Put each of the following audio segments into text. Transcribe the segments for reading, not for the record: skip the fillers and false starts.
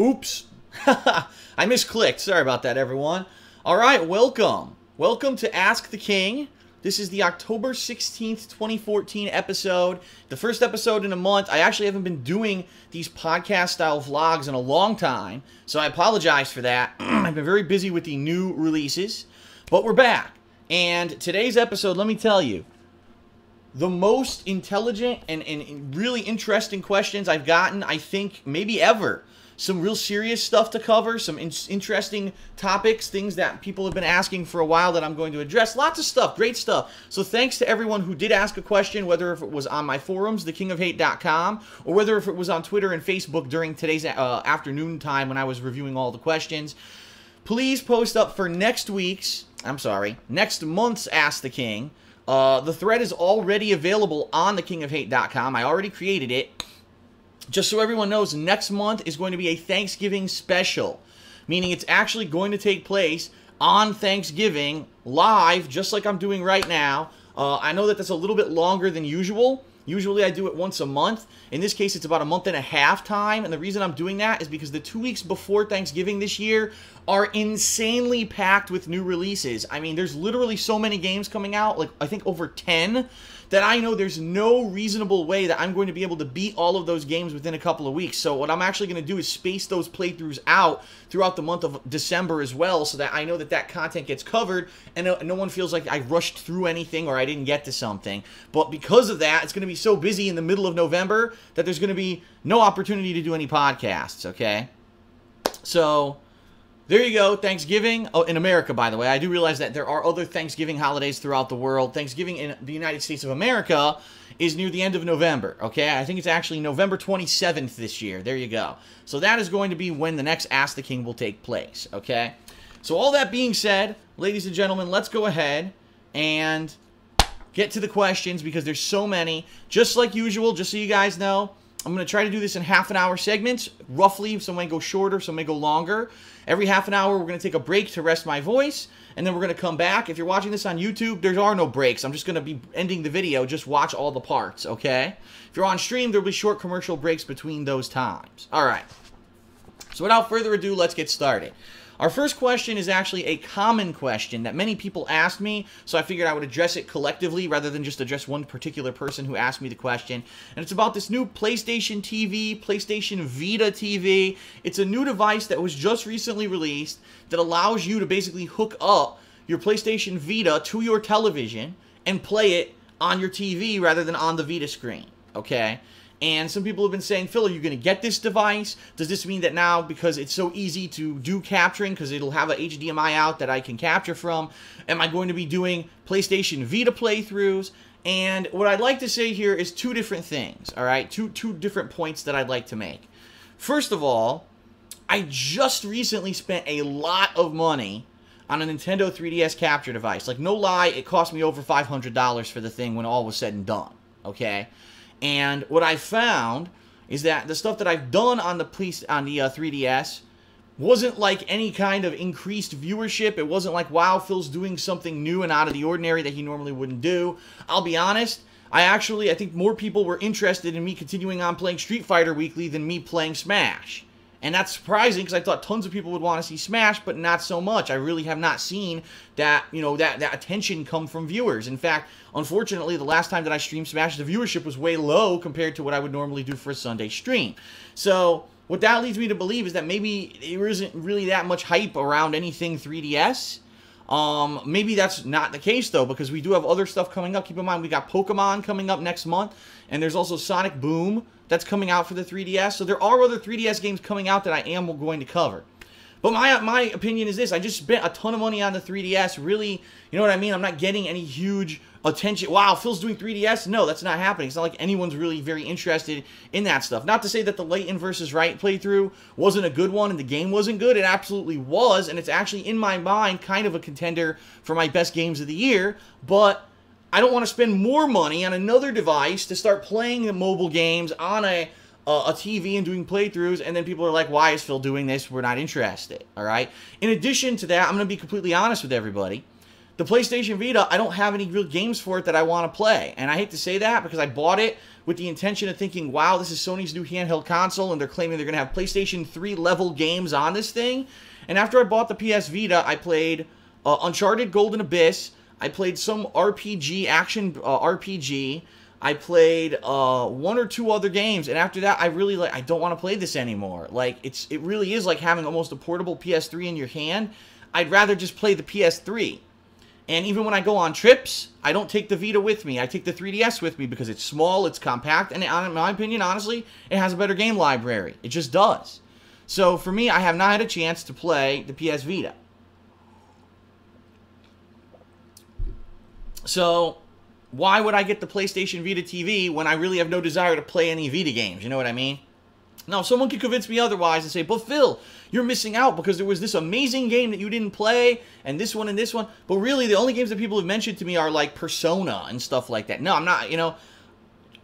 Oops. I misclicked. Sorry about that, everyone. All right, welcome. Welcome to Ask the King. This is the October 16th, 2014 episode. The first episode in a month. I actually haven't been doing these podcast-style vlogs in a long time, so I apologize for that. I've been very busy with the new releases, but we're back. And today's episode, let me tell you, the most intelligent and really interesting questions I've gotten, I think, maybe ever. Some real serious stuff to cover, some interesting topics, things that people have been asking for a while that I'm going to address. Lots of stuff, great stuff. So thanks to everyone who did ask a question, whether if it was on my forums, thekingofhate.com, or whether if it was on Twitter and Facebook during today's afternoon time when I was reviewing all the questions. Please post up for next month's Ask the King. The thread is already available on thekingofhate.com. I already created it. Just so everyone knows, next month is going to be a Thanksgiving special, meaning it's actually going to take place on Thanksgiving, live, just like I'm doing right now. I know that that's a little bit longer than usual. Usually I do it once a month. In this case, it's about a month and a half time, and the reason I'm doing that is because the 2 weeks before Thanksgiving this year are insanely packed with new releases. I mean, there's literally so many games coming out, like I think over 10, that I know there's no reasonable way that I'm going to be able to beat all of those games within a couple of weeks. So what I'm actually going to do is space those playthroughs out throughout the month of December as well, so that I know that that content gets covered and no one feels like I rushed through anything or I didn't get to something. But because of that, it's going to be so busy in the middle of November that there's going to be no opportunity to do any podcasts, okay? So there you go, Thanksgiving. Oh, in America, by the way. I do realize that there are other Thanksgiving holidays throughout the world. Thanksgiving in the United States of America is near the end of November, okay? I think it's actually November 27th this year. There you go. So that is going to be when the next Ask the King will take place, okay? So all that being said, ladies and gentlemen, let's go ahead and get to the questions because there's so many. Just like usual, just so you guys know, I'm going to try to do this in half-an-hour segments, roughly. Some may go shorter, some may go longer. Every half an hour, we're going to take a break to rest my voice, and then we're going to come back. If you're watching this on YouTube, there are no breaks. I'm just going to be ending the video. Just watch all the parts, okay? If you're on stream, there'll be short commercial breaks between those times. All right. So without further ado, let's get started. Our first question is actually a common question that many people asked me, so I figured I would address it collectively rather than just address one particular person who asked me the question. And it's about this new PlayStation TV, PlayStation Vita TV. It's a new device that was just recently released that allows you to basically hook up your PlayStation Vita to your television and play it on your TV rather than on the Vita screen, okay? And some people have been saying, Phil, are you going to get this device? Does this mean that now, because it's so easy to do capturing, because it'll have a HDMI out that I can capture from, am I going to be doing PlayStation Vita playthroughs? And what I'd like to say here is two different things, all right? Two different points that I'd like to make. First of all, I just recently spent a lot of money on a Nintendo 3DS capture device. Like, no lie, it cost me over $500 for the thing when all was said and done, okay? And what I found is that the stuff that I've done on the 3DS wasn't like any kind of increased viewership. It wasn't like, wow, Phil's doing something new and out of the ordinary that he normally wouldn't do. I'll be honest, I think more people were interested in me continuing on playing Street Fighter weekly than me playing Smash. And that's surprising because I thought tons of people would want to see Smash, but not so much. I really have not seen that, you know, that attention come from viewers. In fact, unfortunately, the last time that I streamed Smash, the viewership was way low compared to what I would normally do for a Sunday stream. So what that leads me to believe is that maybe there isn't really that much hype around anything 3DS. Maybe that's not the case, though, because we do have other stuff coming up. Keep in mind, we got Pokemon coming up next month, and there's also Sonic Boom that's coming out for the 3DS. So there are other 3DS games coming out that I am going to cover. But my opinion is this. I just spent a ton of money on the 3DS. Really, you know what I mean? I'm not getting any huge attention. Wow, Phil's doing 3DS? No, that's not happening. It's not like anyone's really very interested in that stuff. Not to say that the Layton versus Wright playthrough wasn't a good one and the game wasn't good. It absolutely was, and it's actually, in my mind, kind of a contender for my best games of the year. But I don't want to spend more money on another device to start playing the mobile games on a TV and doing playthroughs, and then people are like, why is Phil doing this? We're not interested, all right? In addition to that, I'm going to be completely honest with everybody. The PlayStation Vita, I don't have any real games for it that I want to play. And I hate to say that because I bought it with the intention of thinking, wow, this is Sony's new handheld console, and they're claiming they're going to have PlayStation 3 level games on this thing. And after I bought the PS Vita, I played Uncharted Golden Abyss. I played some RPG, action RPG. I played one or two other games, and after that, I don't want to play this anymore. Like, it really is like having almost a portable PS3 in your hand. I'd rather just play the PS3. And even when I go on trips, I don't take the Vita with me. I take the 3DS with me because it's small, it's compact, and in my opinion, honestly, it has a better game library. It just does. So for me, I have not had a chance to play the PS Vita. So why would I get the PlayStation Vita TV when I really have no desire to play any Vita games? You know what I mean? Now, someone could convince me otherwise and say, but Phil, you're missing out because there was this amazing game that you didn't play, and this one and this one. But really, the only games that people have mentioned to me are like Persona and stuff like that. No, I'm not, you know.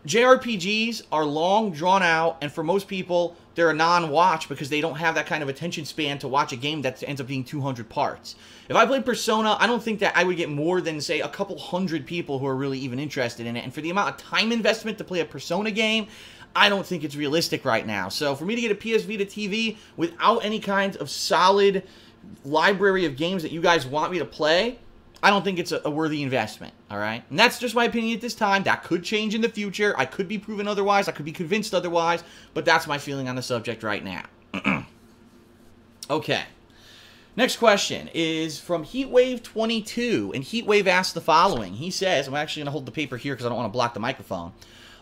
JRPGs are long, drawn out, and for most people, they're a non-watch because they don't have that kind of attention span to watch a game that ends up being 200 parts. If I played Persona, I don't think that I would get more than, say, a couple hundred people who are really even interested in it. And for the amount of time investment to play a Persona game, I don't think it's realistic right now. So for me to get a PS Vita TV without any kind of solid library of games that you guys want me to play, I don't think it's a worthy investment, all right? And that's just my opinion at this time. That could change in the future. I could be proven otherwise. I could be convinced otherwise. But that's my feeling on the subject right now. Okay. Next question is from Heatwave22. And Heatwave asks the following. He says, I'm actually going to hold the paper here because I don't want to block the microphone.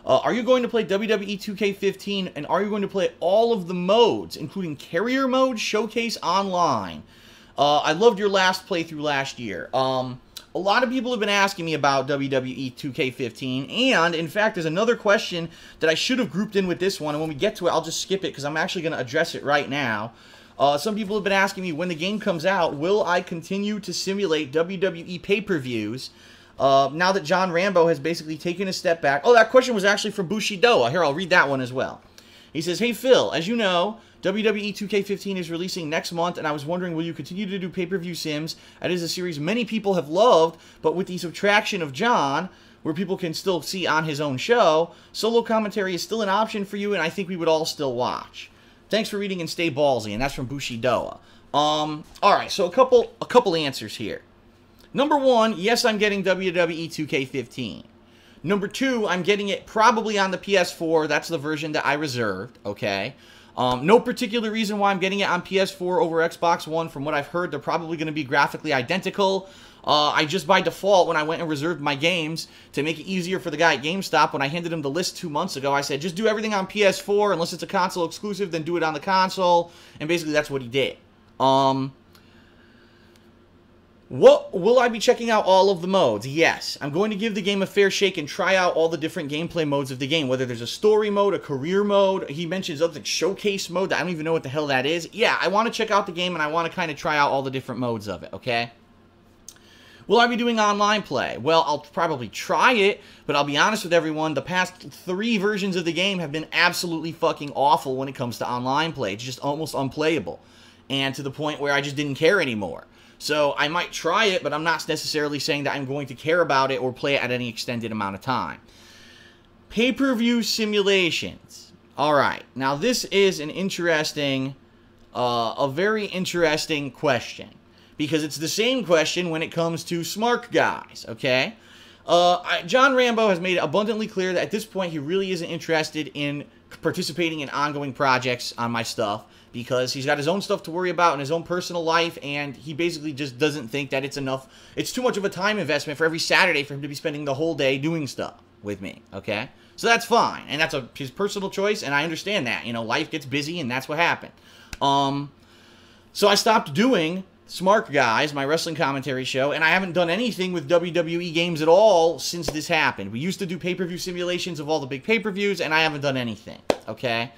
Are you going to play WWE2K15, and are you going to play all of the modes, including Carrier Mode, Showcase Online? I loved your last playthrough last year. A lot of people have been asking me about WWE2K15, and in fact, there's another question that I should have grouped in with this one, and when we get to it, I'll just skip it because I'm actually going to address it right now. Some people have been asking me, when the game comes out, will I continue to simulate WWE pay-per-views? Now that John Rambo has basically taken a step back. Oh, that question was actually from Bushidoa. Here, I'll read that one as well. He says, hey, Phil, as you know, WWE 2K15 is releasing next month, and I was wondering, will you continue to do pay-per-view sims? That is a series many people have loved, but with the subtraction of John, where people can still see on his own show, solo commentary is still an option for you, and I think we would all still watch. Thanks for reading and stay ballsy, and that's from Bushidoa. Alright, so a couple answers here. Number one, yes, I'm getting WWE 2K15. Number two, I'm getting it probably on the PS4. That's the version that I reserved, okay? No particular reason why I'm getting it on PS4 over Xbox One. From what I've heard, they're probably going to be graphically identical. I just, by default, when I went and reserved my games, to make it easier for the guy at GameStop, when I handed him the list 2 months ago, I said, just do everything on PS4. Unless it's a console exclusive, then do it on the console. And basically, that's what he did. What will I be checking out all of the modes? Yes, I'm going to give the game a fair shake and try out all the different gameplay modes of the game, whether there's a story mode, a career mode. He mentions other things, showcase mode. I don't even know what the hell that is. Yeah, I want to check out the game and I want to kind of try out all the different modes of it, okay? Will I be doing online play? Well, I'll probably try it, but I'll be honest with everyone, the past 3 versions of the game have been absolutely fucking awful when it comes to online play. It's just almost unplayable, and to the point where I just didn't care anymore. So I might try it, but I'm not necessarily saying that I'm going to care about it or play it at any extended amount of time. Pay-per-view simulations. All right. Now, this is an interesting, a very interesting question. Because it's the same question when it comes to smart guys, okay? John Rambo has made it abundantly clear that at this point he really isn't interested in participating in ongoing projects on my stuff, because he's got his own stuff to worry about in his own personal life, and he basically just doesn't think that it's enough. It's too much of a time investment for every Saturday for him to be spending the whole day doing stuff with me, okay? So that's fine, and that's his personal choice, and I understand that. You know, life gets busy, and that's what happened. So I stopped doing Smart Guys, my wrestling commentary show, and I haven't done anything with WWE games at all since this happened. We used to do pay-per-view simulations of all the big pay-per-views, and I haven't done anything, okay?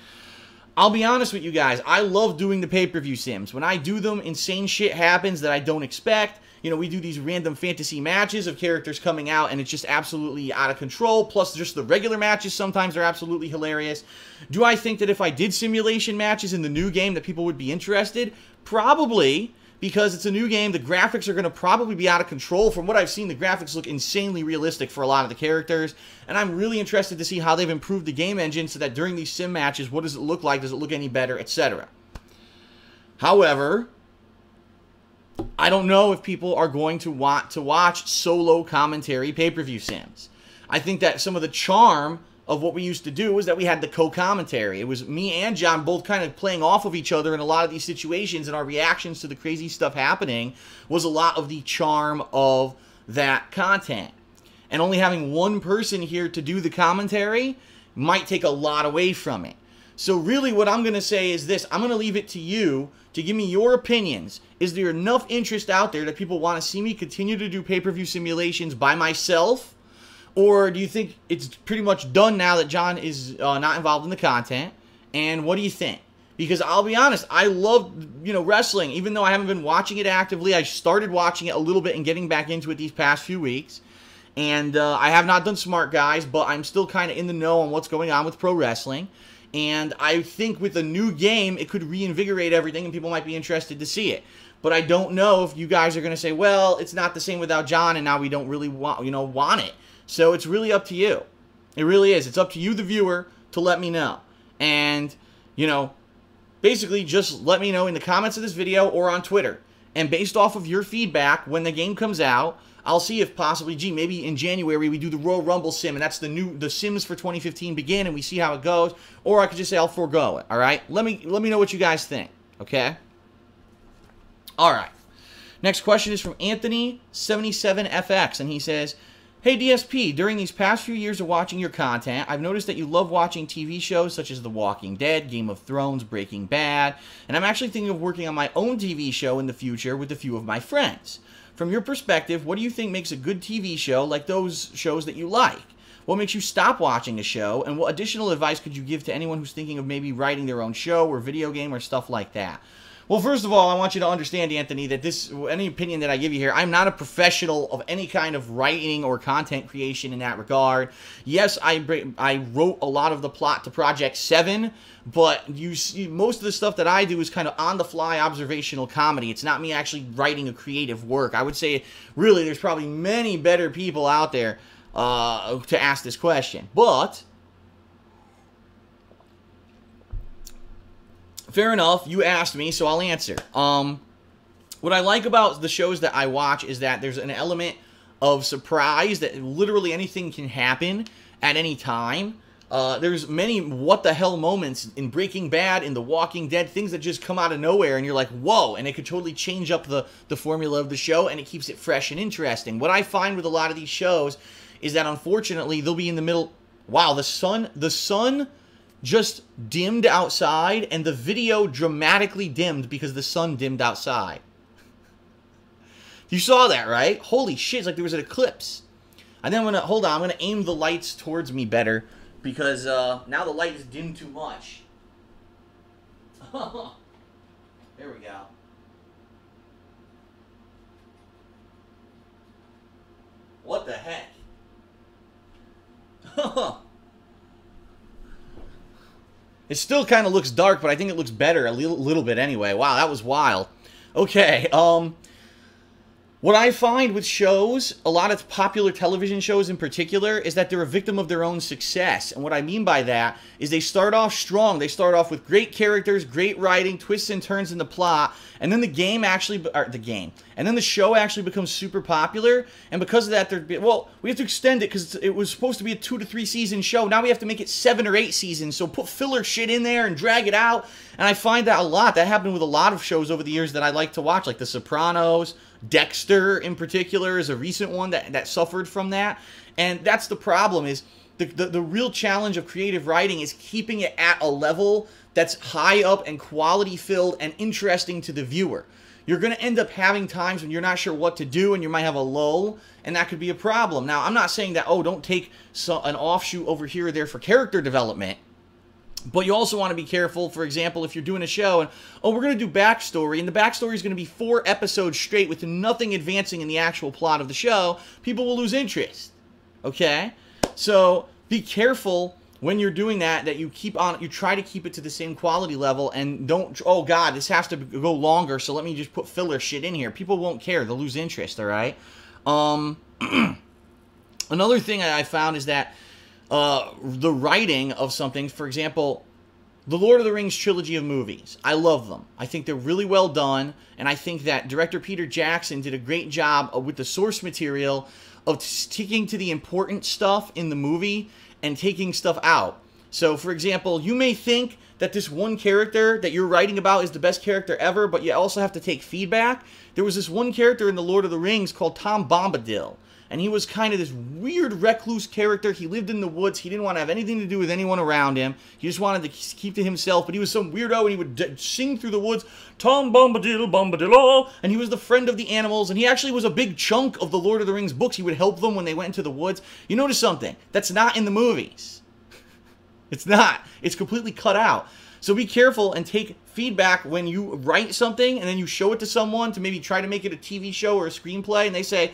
I'll be honest with you guys, I love doing the pay-per-view sims. When I do them, insane shit happens that I don't expect. You know, we do these random fantasy matches of characters coming out, and it's just absolutely out of control. Plus, just the regular matches sometimes are absolutely hilarious. Do I think that if I did simulation matches in the new game that people would be interested? Probably, because it's a new game. The graphics are going to probably be out of control. From what I've seen, the graphics look insanely realistic for a lot of the characters, and I'm really interested to see how they've improved the game engine so that during these sim matches, what does it look like? Does it look any better, etc.? However, I don't know if people are going to want to watch solo commentary pay-per-view sims. I think that some of the charm of what we used to do was that we had the co-commentary. It was me and John both kind of playing off of each other in a lot of these situations, and our reactions to the crazy stuff happening was a lot of the charm of that content. And only having one person here to do the commentary might take a lot away from it. So really what I'm going to say is this. I'm going to leave it to you to give me your opinions. Is there enough interest out there that people want to see me continue to do pay-per-view simulations by myself? Or do you think it's pretty much done now that John is not involved in the content? And what do you think? Because I'll be honest, I love, wrestling. Even though I haven't been watching it actively, I started watching it a little bit and getting back into it these past few weeks. And I have not done Smart Guys, but I'm still kind of in the know on what's going on with pro wrestling. And I think with a new game, it could reinvigorate everything and people might be interested to see it. But I don't know if you guys are going to say, well, it's not the same without John and now we don't really want it. So it's really up to you. It really is. It's up to you, the viewer, to let me know. And, basically just let me know in the comments of this video or on Twitter. And based off of your feedback, when the game comes out, I'll see if possibly, maybe in January we do the Royal Rumble sim, and that's the Sims for 2015 begin, and we see how it goes. Or I could just say I'll forego it, all right? Let me know what you guys think, okay? All right. Next question is from Anthony77FX, and he says, hey DSP, during these past few years of watching your content, I've noticed that you love watching TV shows such as The Walking Dead, Game of Thrones, Breaking Bad, and I'm actually thinking of working on my own TV show in the future with a few of my friends. From your perspective, what do you think makes a good TV show like those shows that you like? What makes you stop watching a show, and what additional advice could you give to anyone who's thinking of maybe writing their own show or video game or stuff like that? Well, first of all, I want you to understand, Anthony, that any opinion that I give you here, I'm not a professional of any kind of writing or content creation in that regard. Yes, I wrote a lot of the plot to Project 7, but you see, most of the stuff that I do is kind of on-the-fly observational comedy. It's not me actually writing a creative work. I would say, really, there's probably many better people out there to ask this question. But fair enough, you asked me, so I'll answer. What I like about the shows that I watch is that there's an element of surprise, that literally anything can happen at any time. There's many what-the-hell moments in Breaking Bad, in The Walking Dead, things that just come out of nowhere, and you're like, whoa, and it could totally change up the formula of the show, and it keeps it fresh and interesting. What I find with a lot of these shows is that, unfortunately, they'll be in the middle. Wow, the sun just dimmed outside, and the video dramatically dimmed because the sun dimmed outside. You saw that, right? Holy shit, it's like there was an eclipse. And then hold on, I'm gonna aim the lights towards me better, because now the light is dimmed too much. There we go. What the heck? It still kind of looks dark, but I think it looks better a little bit anyway. Wow, that was wild. Okay, what I find with shows, a lot of popular television shows in particular, is that they're a victim of their own success. And what I mean by that is they start off strong. They start off with great characters, great writing, twists and turns in the plot, and then the show actually becomes super popular. And because of that, we have to extend it because it was supposed to be a 2 to 3 season show. Now we have to make it 7 or 8 seasons. So put filler shit in there and drag it out. And I find that a lot. That happened with a lot of shows over the years that I like to watch, like The Sopranos. Dexter, in particular, is a recent one that suffered from that. And that's the problem, is the real challenge of creative writing is keeping it at a level that's high up and quality-filled and interesting to the viewer. You're going to end up having times when you're not sure what to do and you might have a lull, and that could be a problem. Now, I'm not saying that, oh, don't take an offshoot over here or there for character development. But you also want to be careful, for example, if you're doing a show and, oh, we're going to do backstory, and the backstory is going to be 4 episodes straight with nothing advancing in the actual plot of the show, people will lose interest. Okay? So be careful when you're doing that you try to keep it to the same quality level and don't, oh God, this has to go longer, so let me just put filler shit in here. People won't care. They'll lose interest, all right? Another thing I found is that the writing of something, for example, the Lord of the Rings trilogy of movies, I love them. I think they're really well done, and I think that director Peter Jackson did a great job with the source material of sticking to the important stuff in the movie and taking stuff out. So, for example, you may think that this one character that you're writing about is the best character ever, but you also have to take feedback. There was this one character in the Lord of the Rings called Tom Bombadil. And he was kind of this weird recluse character. He lived in the woods. He didn't want to have anything to do with anyone around him. He just wanted to keep to himself. But he was some weirdo, and he would sing through the woods, Tom Bombadil, Bombadil, and he was the friend of the animals. And he actually was a big chunk of the Lord of the Rings books. He would help them when they went into the woods. You notice something? That's not in the movies. It's not. It's completely cut out. So be careful and take feedback when you write something and then you show it to someone to maybe try to make it a TV show or a screenplay, and they say,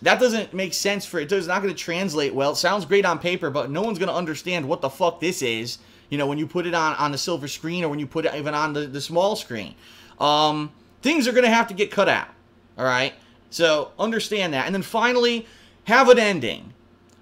that doesn't make sense for it. It's not going to translate well. It sounds great on paper, but no one's going to understand what the fuck this is, you know, when you put it on the silver screen or when you put it even on the small screen. Things are going to have to get cut out, all right? So understand that. And then finally, have an ending.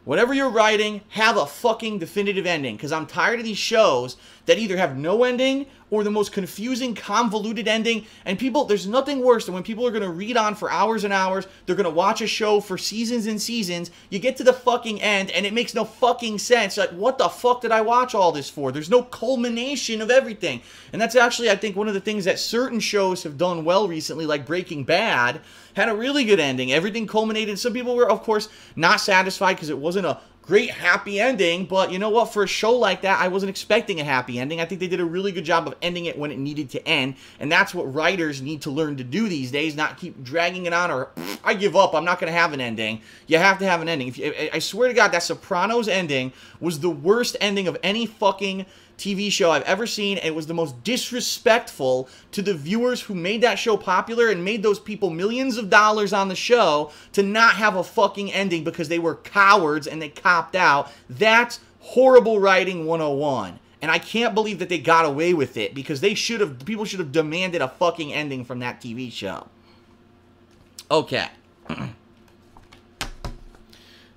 Whatever you're writing, have a fucking definitive ending, because I'm tired of these shows that either have no ending or the most confusing, convoluted ending. And people, there's nothing worse than when people are going to read on for hours and hours. They're going to watch a show for seasons and seasons. You get to the fucking end and it makes no fucking sense. Like, what the fuck did I watch all this for? There's no culmination of everything. And that's actually, I think, one of the things that certain shows have done well recently, like Breaking Bad, had a really good ending. Everything culminated. Some people were, of course, not satisfied because it wasn't a great happy ending, but you know what? For a show like that, I wasn't expecting a happy ending. I think they did a really good job of ending it when it needed to end, and that's what writers need to learn to do these days, not keep dragging it on or, I give up, I'm not going to have an ending. You have to have an ending. I swear to God, that Sopranos ending was the worst ending of any fucking TV show I've ever seen. It was the most disrespectful to the viewers who made that show popular and made those people millions of dollars on the show to not have a fucking ending because they were cowards and they copped out. That's horrible writing 101. And I can't believe that they got away with it, because people should have demanded a fucking ending from that TV show. Okay.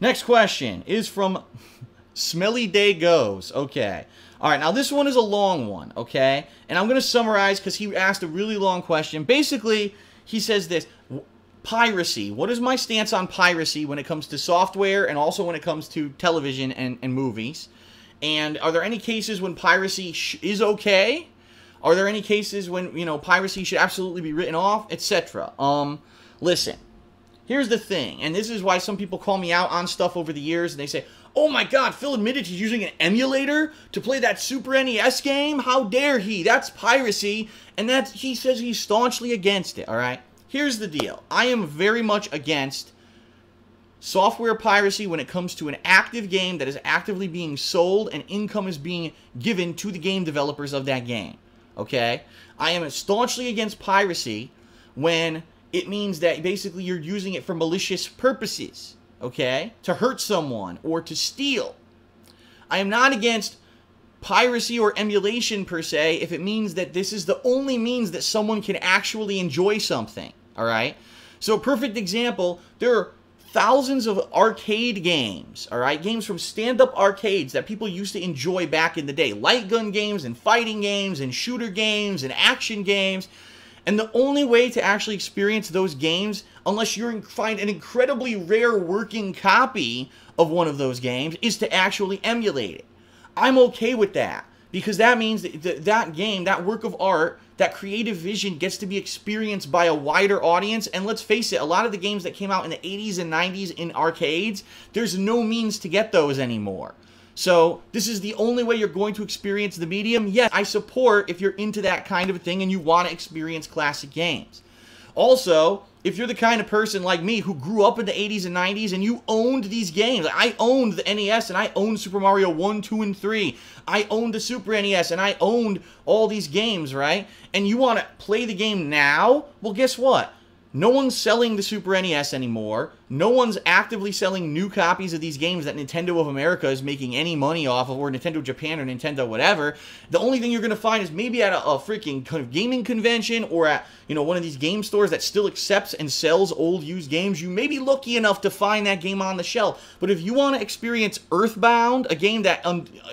Next question is from Smelly Day Goes. Okay. All right, now this one is a long one, okay? And I'm going to summarize because he asked a really long question. Basically, he says this: piracy. What is my stance on piracy when it comes to software and also when it comes to television and movies? And are there any cases when piracy is okay? Are there any cases when, you know, piracy should absolutely be written off, etc.? Listen, here's the thing, and this is why some people call me out on stuff over the years, and they say, oh my God, Phil admitted he's using an emulator to play that Super NES game? How dare he? That's piracy. And he says he's staunchly against it, all right? Here's the deal. I am very much against software piracy when it comes to an active game that is actively being sold and income is being given to the game developers of that game, okay? I am staunchly against piracy when it means that basically you're using it for malicious purposes, okay, to hurt someone or to steal. I am not against piracy or emulation per se if it means that this is the only means that someone can actually enjoy something, all right? So a perfect example, there are thousands of arcade games, all right, games from stand-up arcades that people used to enjoy back in the day, light gun games and fighting games and shooter games and action games. And the only way to actually experience those games, unless you find an incredibly rare working copy of one of those games, is to actually emulate it. I'm okay with that, because that means that that game, that work of art, that creative vision gets to be experienced by a wider audience. And let's face it, a lot of the games that came out in the 80s and 90s in arcades, there's no means to get those anymore. So this is the only way you're going to experience the medium. Yes, I support if you're into that kind of a thing and you want to experience classic games. Also, if you're the kind of person like me who grew up in the 80s and 90s and you owned these games. I owned the NES and I owned Super Mario 1, 2, and 3. I owned the Super NES and I owned all these games, right? And you want to play the game now? Well, guess what? No one's selling the Super NES anymore. No one's actively selling new copies of these games that Nintendo of America is making any money off of, or Nintendo Japan or Nintendo whatever. The only thing you're going to find is maybe at a freaking kind of gaming convention, or at, you know, one of these game stores that still accepts and sells old used games. You may be lucky enough to find that game on the shelf. But if you want to experience Earthbound, a game that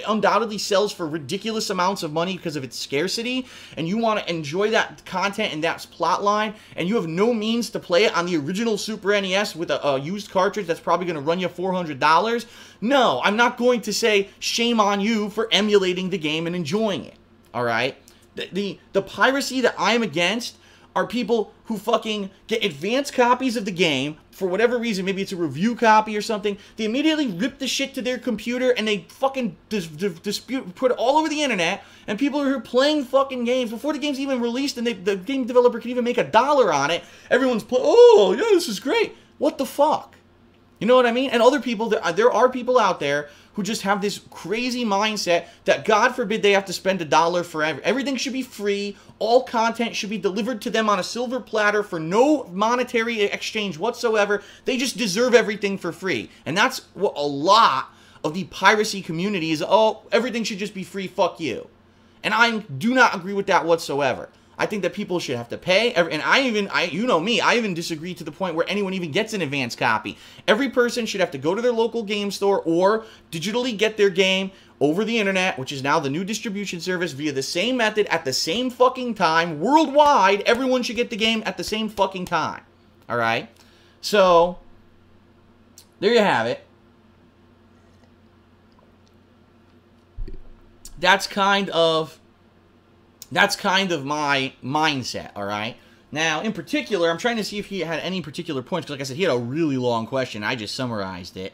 undoubtedly sells for ridiculous amounts of money because of its scarcity, and you want to enjoy that content and that plot line, and you have no means to play it on the original Super NES with a used cartridge that's probably going to run you $400, no, I'm not going to say shame on you for emulating the game and enjoying it. All right? The piracy that I'm against are people who fucking get advanced copies of the game for whatever reason. Maybe it's a review copy or something. They immediately rip the shit to their computer and they fucking dispute, put it all over the internet, and people are here playing fucking games before the game's even released, and the game developer can even make $1 on it. Everyone's oh yeah, this is great. What the fuck? You know what I mean? And other people, there are people out there who just have this crazy mindset that, God forbid, they have to spend $1 forever. Everything should be free. All content should be delivered to them on a silver platter for no monetary exchange whatsoever. They just deserve everything for free. And that's what a lot of the piracy community is. Oh, everything should just be free. Fuck you. And I do not agree with that whatsoever. I think that people should have to pay, and you know me, I even disagree to the point where anyone even gets an advanced copy. Every person should have to go to their local game store or digitally get their game over the internet, which is now the new distribution service, via the same method at the same fucking time. Worldwide, everyone should get the game at the same fucking time. All right? So, there you have it. That's kind of my mindset, all right? Now, in particular, I'm trying to see if he had any particular points, because like I said, he had a really long question. I just summarized it.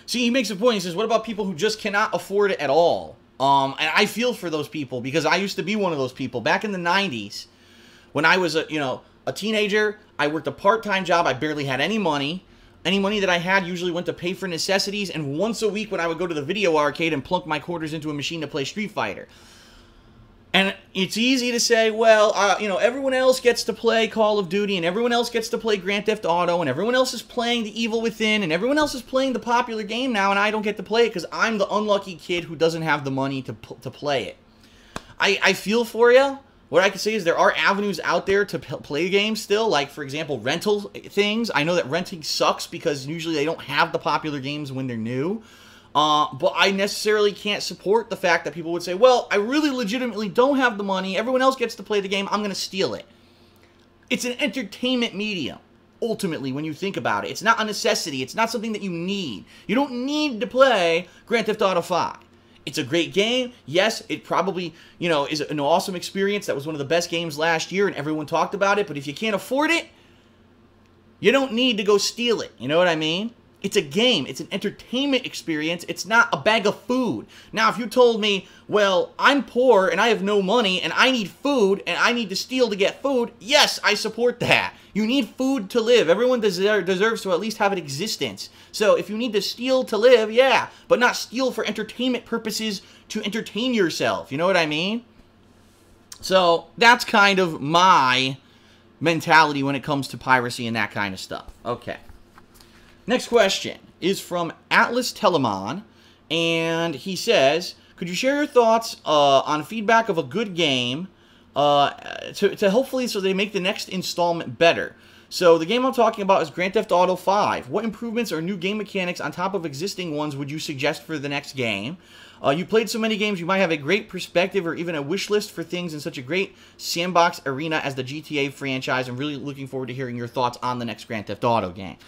See, he makes a point. He says, what about people who just cannot afford it at all? And I feel for those people, because I used to be one of those people. Back in the 90s, when I was a teenager, I worked a part-time job. I barely had any money. Any money that I had usually went to pay for necessities, and once a week when I would go to the video arcade and plunk my quarters into a machine to play Street Fighter. And it's easy to say, well, everyone else gets to play Call of Duty, and everyone else gets to play Grand Theft Auto, and everyone else is playing The Evil Within, and everyone else is playing the popular game now, and I don't get to play it because I'm the unlucky kid who doesn't have the money to play it. I feel for you. What I can say is there are avenues out there to play games still, like, for example, rental things. I know that renting sucks because usually they don't have the popular games when they're new. But I necessarily can't support the fact that people would say, well, I really legitimately don't have the money. Everyone else gets to play the game. I'm going to steal it. It's an entertainment medium, ultimately, when you think about it. It's not a necessity. It's not something that you need. You don't need to play Grand Theft Auto 5. It's a great game. Yes, it probably, is an awesome experience. That was one of the best games last year, and everyone talked about it. But if you can't afford it, you don't need to go steal it. You know what I mean? It's a game. It's an entertainment experience. It's not a bag of food. Now, if you told me, well, I'm poor, and I have no money, and I need food, and I need to steal to get food, yes, I support that. You need food to live. Everyone deserves to at least have an existence. So if you need to steal to live, yeah, but not steal for entertainment purposes to entertain yourself. You know what I mean? So that's kind of my mentality when it comes to piracy and that kind of stuff. Okay. Next question is from Atlas Telemon, and he says, could you share your thoughts on feedback of a good game to hopefully so they make the next installment better? So the game I'm talking about is Grand Theft Auto 5. What improvements or new game mechanics on top of existing ones would you suggest for the next game? You played so many games, you might have a great perspective or even a wish list for things in such a great sandbox arena as the GTA franchise. I'm really looking forward to hearing your thoughts on the next Grand Theft Auto game.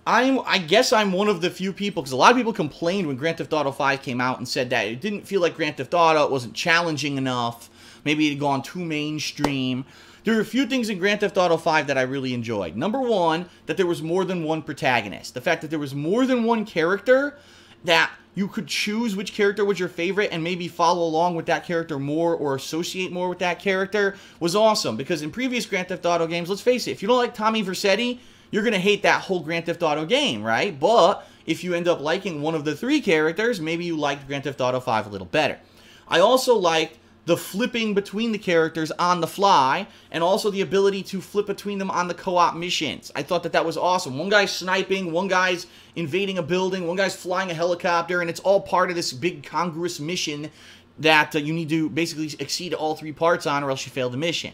I guess I'm one of the few people, because a lot of people complained when Grand Theft Auto 5 came out and said that it didn't feel like Grand Theft Auto, it wasn't challenging enough, maybe it had gone too mainstream. There were a few things in Grand Theft Auto 5 that I really enjoyed. Number one, that there was more than one protagonist. The fact that there was more than one character, that you could choose which character was your favorite and maybe follow along with that character more or associate more with that character, was awesome. Because in previous Grand Theft Auto games, let's face it, if you don't like Tommy Vercetti, you're going to hate that whole Grand Theft Auto game, right? But if you end up liking one of the three characters, maybe you liked Grand Theft Auto 5 a little better. I also liked the flipping between the characters on the fly, and also the ability to flip between them on the co-op missions. I thought that that was awesome. One guy's sniping, one guy's invading a building, one guy's flying a helicopter, and it's all part of this big congruous mission that you need to basically exceed all 3 parts on, or else you fail the mission.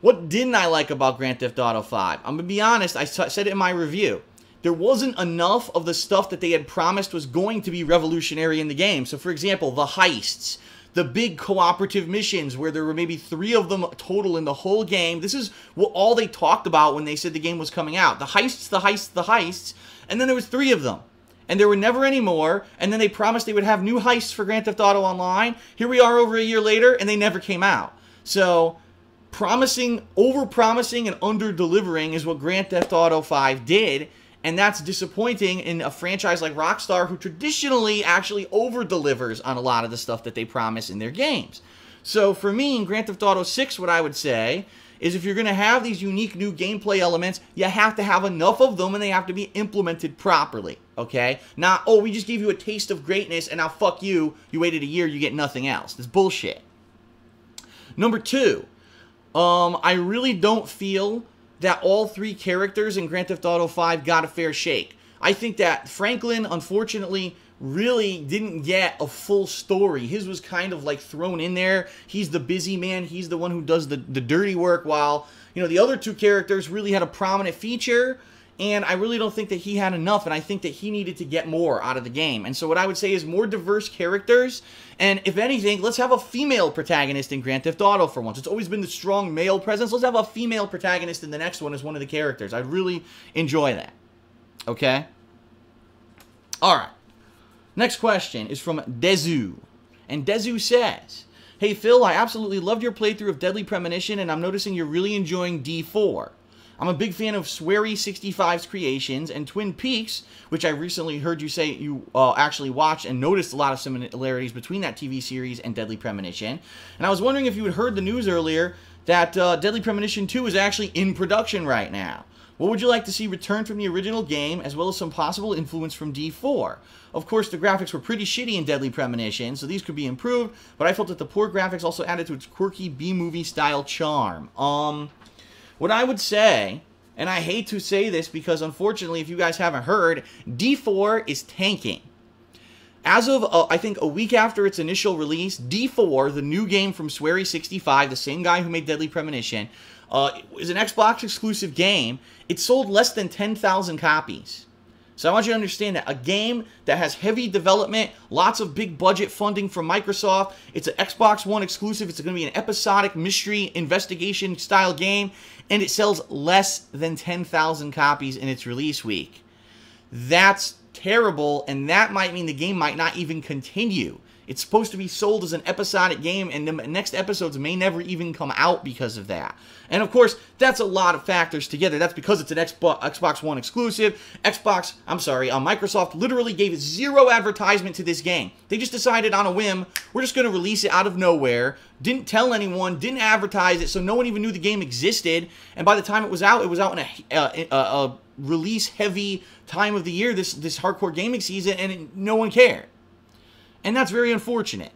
What didn't I like about Grand Theft Auto 5? I'm going to be honest, I said it in my review. There wasn't enough of the stuff that they had promised was going to be revolutionary in the game. So, for example, the heists, the big cooperative missions where there were maybe 3 of them total in the whole game. This is what all they talked about when they said the game was coming out. The heists, the heists, the heists, and then there was 3 of them. And there were never any more, and then they promised they would have new heists for Grand Theft Auto Online. Here we are over a year later, and they never came out. So, over-promising and under-delivering is what Grand Theft Auto 5 did, and that's disappointing in a franchise like Rockstar, who traditionally actually over-delivers on a lot of the stuff that they promise in their games. So for me, in Grand Theft Auto 6, what I would say is if you're going to have these unique new gameplay elements, you have to have enough of them, and they have to be implemented properly, okay? Not, oh, we just gave you a taste of greatness, and now fuck you, you waited a year, you get nothing else. That's bullshit. Number 2, I really don't feel that all 3 characters in Grand Theft Auto 5 got a fair shake. I think that Franklin, unfortunately, really didn't get a full story. His was kind of like thrown in there. He's the busy man. He's the one who does the dirty work, while, you know, the other 2 characters really had a prominent feature, and I really don't think that he had enough, and I think that he needed to get more out of the game. And so what I would say is more diverse characters, and if anything, let's have a female protagonist in Grand Theft Auto for once. It's always been the strong male presence. Let's have a female protagonist in the next one as one of the characters. I'd really enjoy that. Okay? Alright. Next question is from Dezu. And Dezu says, hey Phil, I absolutely loved your playthrough of Deadly Premonition, and I'm noticing you're really enjoying D4. I'm a big fan of Swery 65's creations, and Twin Peaks, which I recently heard you say you actually watched and noticed a lot of similarities between that TV series and Deadly Premonition. And I was wondering if you had heard the news earlier that Deadly Premonition 2 is actually in production right now. What would you like to see return from the original game, as well as some possible influence from D4? Of course, the graphics were pretty shitty in Deadly Premonition, so these could be improved, but I felt that the poor graphics also added to its quirky B-movie style charm. What I would say, and I hate to say this because unfortunately, if you guys haven't heard, D4 is tanking. As of, I think, a week after its initial release, D4, the new game from Swery 65, the same guy who made Deadly Premonition, is an Xbox exclusive game. It sold less than 10,000 copies. So I want you to understand that a game that has heavy development, lots of big budget funding from Microsoft, it's an Xbox One exclusive, it's going to be an episodic mystery investigation style game, and it sells less than 10,000 copies in its release week. That's terrible, and that might mean the game might not even continue. It's supposed to be sold as an episodic game, and the next episodes may never even come out because of that. And of course, that's a lot of factors together. That's because it's an Xbox One exclusive. Microsoft literally gave 0 advertisement to this game. They just decided on a whim, we're just going to release it out of nowhere. Didn't tell anyone, didn't advertise it, so no one even knew the game existed. And by the time it was out in a release-heavy time of the year, this hardcore gaming season, and no one cared. And that's very unfortunate.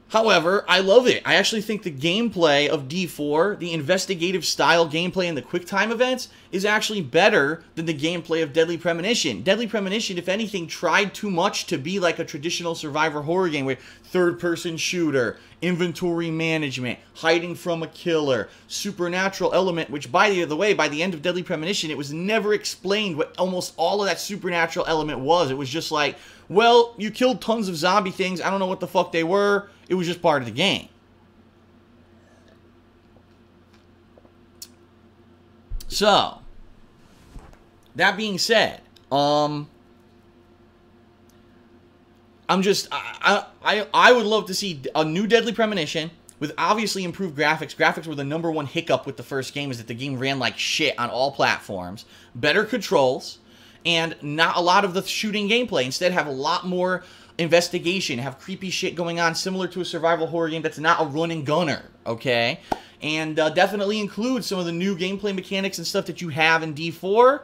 However, I love it. I actually think the gameplay of D4, the investigative style gameplay in the QuickTime events, is actually better than the gameplay of Deadly Premonition. Deadly Premonition, if anything, tried too much to be like a traditional survivor horror game with third-person shooter, inventory management, hiding from a killer, supernatural element, which, by the way, by the end of Deadly Premonition, it was never explained what almost all of that supernatural element was. It was just like, well, you killed tons of zombie things. I don't know what the fuck they were. It was just part of the game. So, that being said, I would love to see a new Deadly Premonition with obviously improved graphics. Graphics were the #1 hiccup with the first game, is that the game ran like shit on all platforms. Better controls, and not a lot of the shooting gameplay. Instead, have a lot more investigation, have creepy shit going on, similar to a survival horror game that's not a run and gunner, okay? And definitely include some of the new gameplay mechanics and stuff that you have in D4.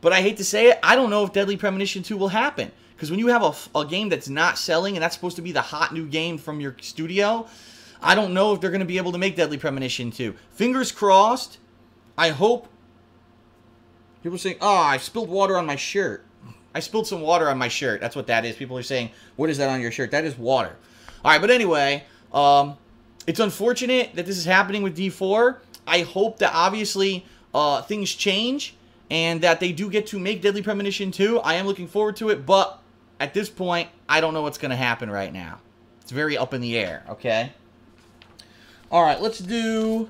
But I hate to say it, I don't know if Deadly Premonition 2 will happen. Because when you have a game that's not selling, and that's supposed to be the hot new game from your studio, I don't know if they're going to be able to make Deadly Premonition 2. Fingers crossed. I hope. People are saying, oh, I spilled water on my shirt. I spilled some water on my shirt. That's what that is. People are saying, what is that on your shirt? That is water. All right, but anyway, it's unfortunate that this is happening with D4. I hope that obviously things change and that they do get to make Deadly Premonition 2. I am looking forward to it, but at this point, I don't know what's going to happen right now. It's very up in the air, okay? All right, let's do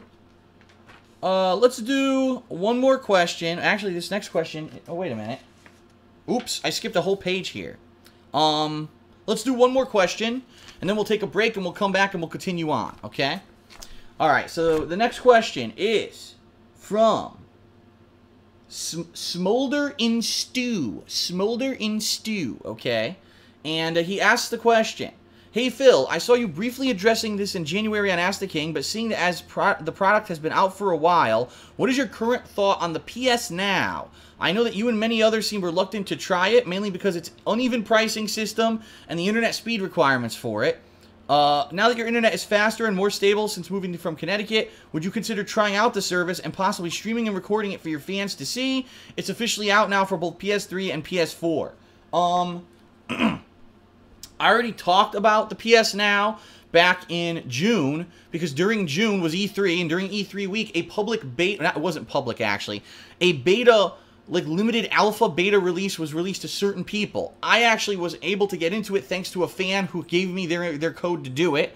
one more question. Actually, this next question, oh, wait a minute. Oops, I skipped a whole page here. Let's do one more question, and then we'll take a break, and we'll come back, and we'll continue on, okay? All right, so the next question is from Smolder in Stew. Smolder in Stew, okay? And he asks the question, hey, Phil, I saw you briefly addressing this in January on Ask the King, but seeing that as the product has been out for a while, what is your current thought on the PS Now? I know that you and many others seem reluctant to try it, mainly because it's uneven pricing system and the internet speed requirements for it. Now that your internet is faster and more stable since moving from Connecticut, would you consider trying out the service and possibly streaming and recording it for your fans to see? It's officially out now for both PS3 and PS4. I already talked about the PS Now back in June, because during June was E3, and during E3 week, a public beta, it wasn't public actually, a beta, like limited alpha beta release was released to certain people. I actually was able to get into it thanks to a fan who gave me their code to do it.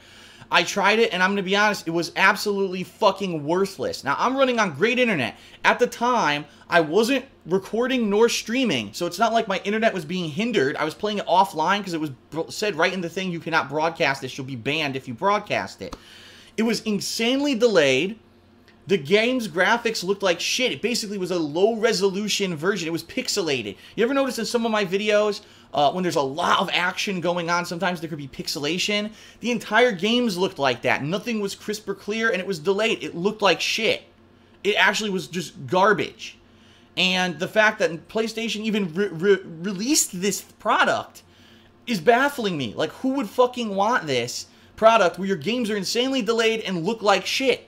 I tried it, and I'm going to be honest, it was absolutely fucking worthless. Now, I'm running on great internet. At the time, I wasn't recording nor streaming, so it's not like my internet was being hindered. I was playing it offline because it was said right in the thing, you cannot broadcast this. You'll be banned if you broadcast it. It was insanely delayed. The game's graphics looked like shit. It basically was a low-resolution version. It was pixelated. You ever notice in some of my videos, when there's a lot of action going on, sometimes there could be pixelation? The entire games looked like that. Nothing was crisp or clear, and it was delayed. It looked like shit. It actually was just garbage. And the fact that PlayStation even released this product is baffling me. Like, who would fucking want this product where your games are insanely delayed and look like shit?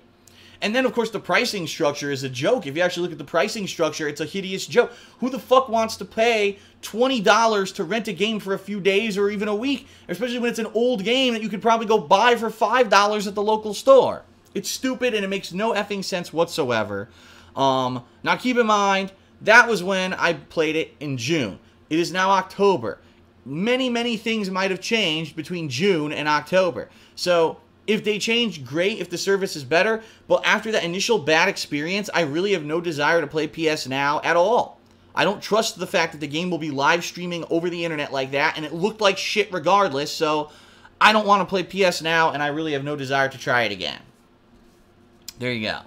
And then, of course, the pricing structure is a joke. If you actually look at the pricing structure, it's a hideous joke. Who the fuck wants to pay $20 to rent a game for a few days or even a week? Especially when it's an old game that you could probably go buy for $5 at the local store. It's stupid, and it makes no effing sense whatsoever. Now, keep in mind, that was when I played it in June. It is now October. Many, many things might have changed between June and October. So if they change, great. If the service is better. But after that initial bad experience, I really have no desire to play PS Now at all. I don't trust the fact that the game will be live streaming over the internet like that, and it looked like shit regardless, so I don't want to play PS Now, and I really have no desire to try it again. There you go.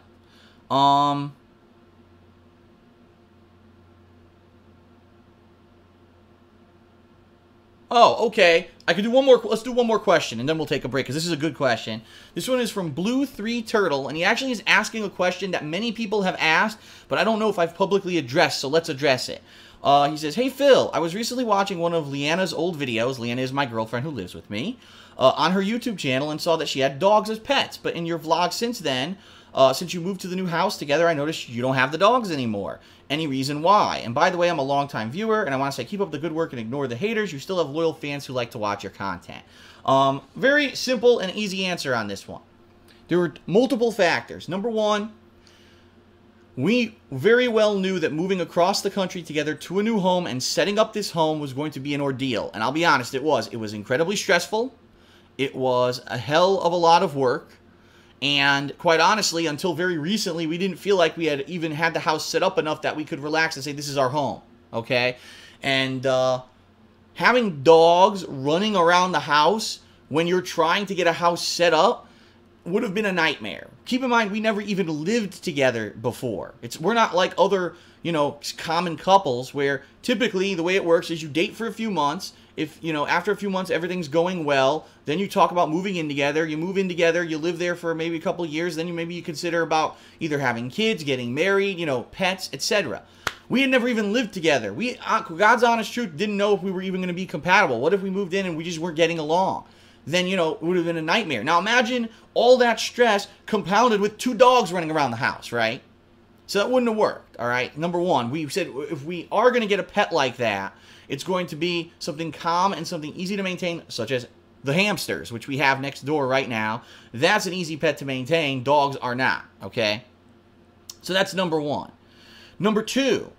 Oh, okay. I could do one more. Let's do one more question, and then we'll take a break, because this is a good question. This one is from Blue3Turtle, and he actually is asking a question that many people have asked, but I don't know if I've publicly addressed, so let's address it. He says, hey, Phil, I was recently watching one of Leanna's old videos. Leanna is my girlfriend who lives with me. On her YouTube channel, and saw that she had dogs as pets, but in your vlog since then, since you moved to the new house together, I noticed you don't have the dogs anymore. Any reason why? And by the way, I'm a longtime viewer, and I want to say keep up the good work and ignore the haters. You still have loyal fans who like to watch your content. Very simple and easy answer on this one. There were multiple factors. Number one, we very well knew that moving across the country together to a new home and setting up this home was going to be an ordeal. And I'll be honest, it was. It was incredibly stressful. It was a hell of a lot of work. And quite honestly, until very recently, we didn't feel like we had even had the house set up enough that we could relax and say, this is our home, okay? And having dogs running around the house when you're trying to get a house set up would have been a nightmare. Keep in mind, we never even lived together before. We're not like other, common couples where typically the way it works is you date for a few months. If, after a few months, everything's going well, then you talk about moving in together. You move in together, you live there for maybe a couple of years, then maybe you consider about either having kids, getting married, pets, etc. We had never even lived together. We, God's honest truth, didn't know if we were even going to be compatible. What if we moved in and we just weren't getting along? Then, you know, it would have been a nightmare. Now, imagine all that stress compounded with 2 dogs running around the house, right? So that wouldn't have worked, all right? Number one, we said if we are going to get a pet like that, it's going to be something calm and something easy to maintain, such as the hamsters, which we have next door right now. That's an easy pet to maintain. Dogs are not, okay? So that's number one. Number two,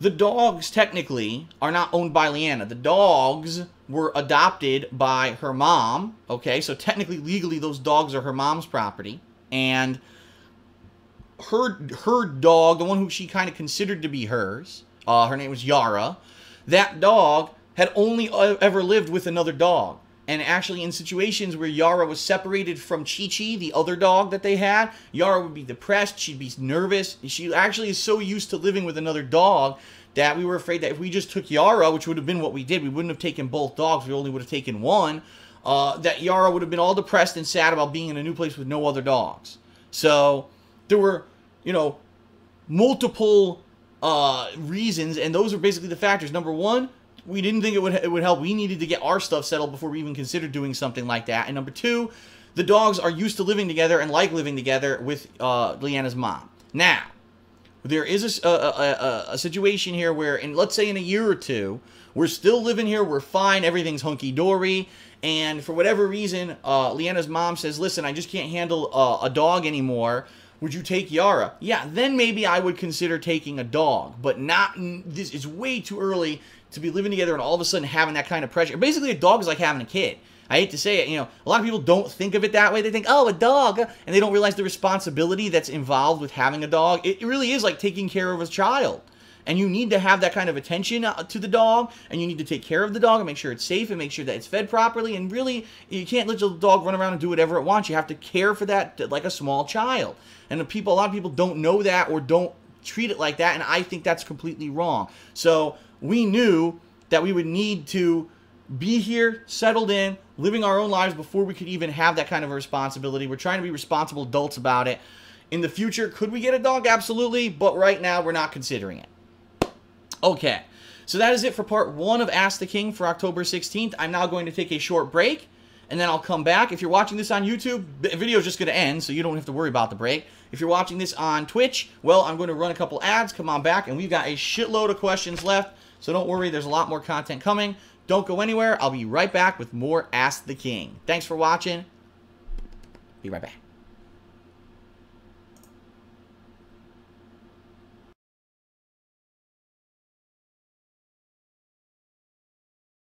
the dogs technically are not owned by Leanna. The dogs were adopted by her mom, okay? So technically, legally, those dogs are her mom's property. And her dog, the one who she kind of considered to be hers, her name was Yara, that dog had only ever lived with another dog. And actually, in situations where Yara was separated from Chi-Chi, the other dog that they had, Yara would be depressed, she'd be nervous. She actually is so used to living with another dog that we were afraid that if we just took Yara, which would have been what we did, we wouldn't have taken both dogs, we only would have taken one, that Yara would have been all depressed and sad about being in a new place with no other dogs. So, there were, you know, multiple reasons, and those are basically the factors. Number one, we didn't think it would help. We needed to get our stuff settled before we even considered doing something like that. And number two, the dogs are used to living together and like living together with Leanna's mom. Now, there is a situation here where, let's say in a year or two, we're still living here, we're fine, everything's hunky-dory, and for whatever reason, Leanna's mom says, listen, I just can't handle a dog anymore. Would you take Yara? Yeah, then maybe I would consider taking a dog, but not, this is way too early to be living together and all of a sudden having that kind of pressure. Basically, a dog is like having a kid. I hate to say it, you know, a lot of people don't think of it that way. They think, oh, a dog, and they don't realize the responsibility that's involved with having a dog. It really is like taking care of a child. And you need to have that kind of attention to the dog, and you need to take care of the dog and make sure it's safe and make sure that it's fed properly. And really, you can't let the dog run around and do whatever it wants. You have to care for that like a small child. And a lot of people don't know that or don't treat it like that, and I think that's completely wrong. So we knew that we would need to be here, settled in, living our own lives before we could even have that kind of a responsibility. We're trying to be responsible adults about it. In the future, could we get a dog? Absolutely, but right now we're not considering it. Okay, so that is it for part 1 of Ask the King for October 16th. I'm now going to take a short break, and then I'll come back. If you're watching this on YouTube, the video is just going to end, so you don't have to worry about the break. If you're watching this on Twitch, well, I'm going to run a couple ads. Come on back, and we've got a shitload of questions left, so don't worry. There's a lot more content coming. Don't go anywhere. I'll be right back with more Ask the King. Thanks for watching. Be right back.